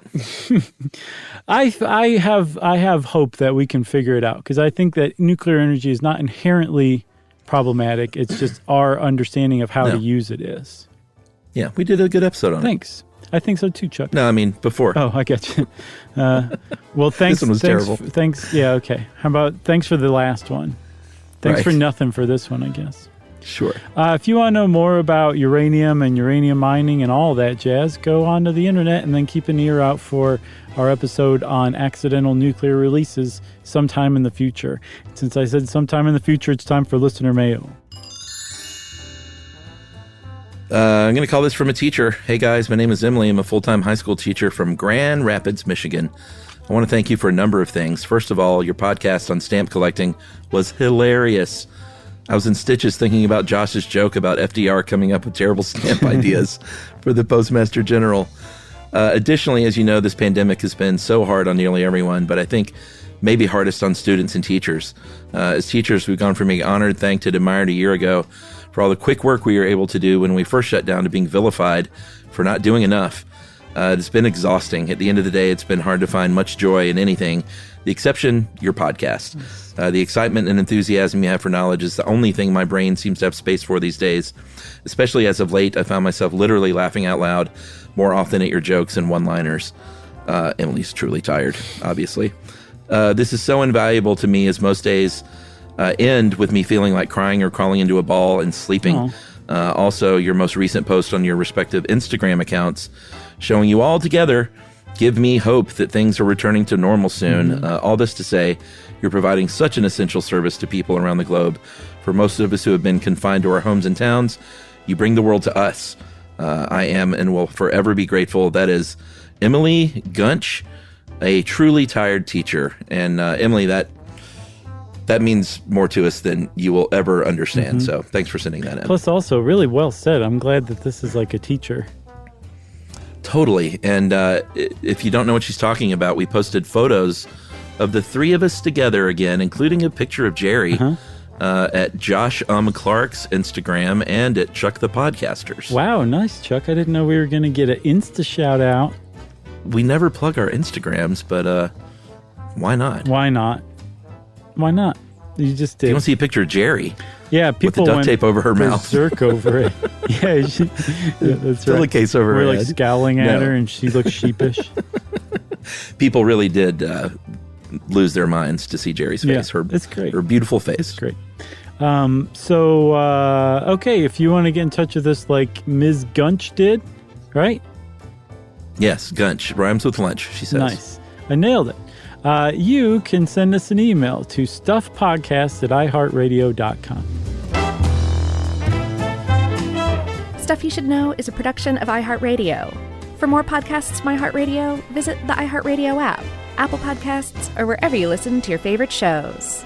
I have hope that we can figure it out, because I think that nuclear energy is not inherently problematic. It's just our understanding of how to use it is. Yeah, we did a good episode on it. Thanks. I think so too, Chuck. No, I mean before. Oh, I get you. Well, thanks. This one was terrible. Thanks. Yeah, okay. How about thanks for the last one? Thanks for nothing for this one, I guess. Sure. If you want to know more about uranium and uranium mining and all that jazz, go onto the internet and then keep an ear out for our episode on accidental nuclear releases sometime in the future. Since I said sometime in the future, it's time for listener mail. I'm going to call this from a teacher. Hey guys, my name is Emily. I'm a full-time high school teacher from Grand Rapids, Michigan. I want to thank you for a number of things. First of all, your podcast on stamp collecting was hilarious. I was in stitches thinking about Josh's joke about FDR coming up with terrible stamp ideas for the Postmaster General. Additionally, as you know, this pandemic has been so hard on nearly everyone, but I think maybe hardest on students and teachers. As teachers, we've gone from being honored, thanked, and admired a year ago for all the quick work we were able to do when we first shut down to being vilified for not doing enough. It's been exhausting. At the end of the day, it's been hard to find much joy in anything. The exception, your podcast. The excitement and enthusiasm you have for knowledge is the only thing my brain seems to have space for these days. Especially as of late, I found myself literally laughing out loud more often at your jokes and one-liners. Emily's truly tired, obviously. This is so invaluable to me, as most days end with me feeling like crying or crawling into a ball and sleeping. Also, your most recent post on your respective Instagram accounts showing you all together give me hope that things are returning to normal soon. All this to say, you're providing such an essential service to people around the globe. For most of us who have been confined to our homes and towns, you bring the world to us. I am and will forever be grateful. That is Emily Gunch, a truly tired teacher. And Emily, that means more to us than you will ever understand. So thanks for sending that in. Plus, also, really well said. I'm glad that this is like a teacher. Totally. And if you don't know what she's talking about, we posted photos of the three of us together again, including a picture of Jerry at Josh Clark's Instagram and at Chuck the Podcasters. Wow, nice, Chuck. I didn't know we were going to get an Insta shout out. We never plug our Instagrams, but why not? Why not? Why not? You just did. You want to see a picture of Jerry? Yeah, people with the duct tape over her mouth. Berserk over it. Yeah, that's right. Pillowcase over her head. We're like scowling at her, and she looks sheepish. People really did lose their minds to see Jerry's face. Yeah, it's great. Her beautiful face. It's great. Okay, if you want to get in touch with us like Ms. Gunch did, right? Yes, Gunch. Rhymes with lunch, she says. Nice. I nailed it. You can send us an email to stuffpodcast@iheartradio.com. Stuff You Should Know is a production of iHeartRadio. For more podcasts from iHeartRadio, visit the iHeartRadio app, Apple Podcasts, or wherever you listen to your favorite shows.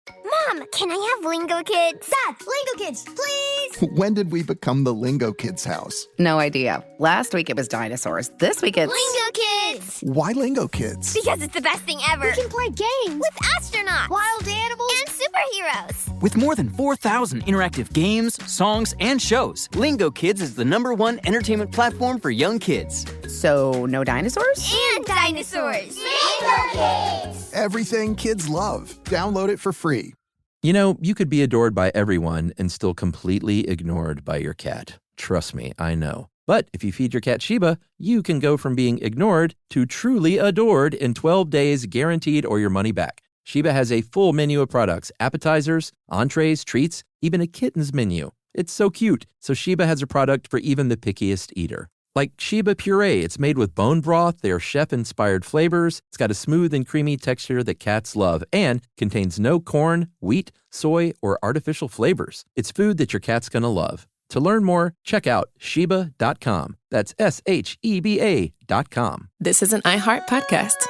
Mom, can I have Lingo Kids? Dad, Lingo Kids, please! When did we become the Lingo Kids house? No idea. Last week it was dinosaurs. This week it's... Lingo Kids! Why Lingo Kids? Because it's the best thing ever. We can play games with astronauts, wild animals, and superheroes. With more than 4,000 interactive games, songs, and shows, Lingo Kids is the #1 entertainment platform for young kids. So, no dinosaurs? And dinosaurs! Lingo Kids! Everything kids love. Download it for free. You know, you could be adored by everyone and still completely ignored by your cat. Trust me, I know. But if you feed your cat Sheba, you can go from being ignored to truly adored in 12 days, guaranteed, or your money back. Sheba has a full menu of products, appetizers, entrees, treats, even a kitten's menu. It's so cute. So Sheba has a product for even the pickiest eater. Like Sheba Puree, it's made with bone broth, they are chef-inspired flavors, it's got a smooth and creamy texture that cats love, and contains no corn, wheat, soy, or artificial flavors. It's food that your cat's gonna love. To learn more, check out Sheba.com. That's SHEBA.com. This is an iHeart podcast.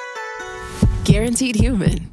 Guaranteed human.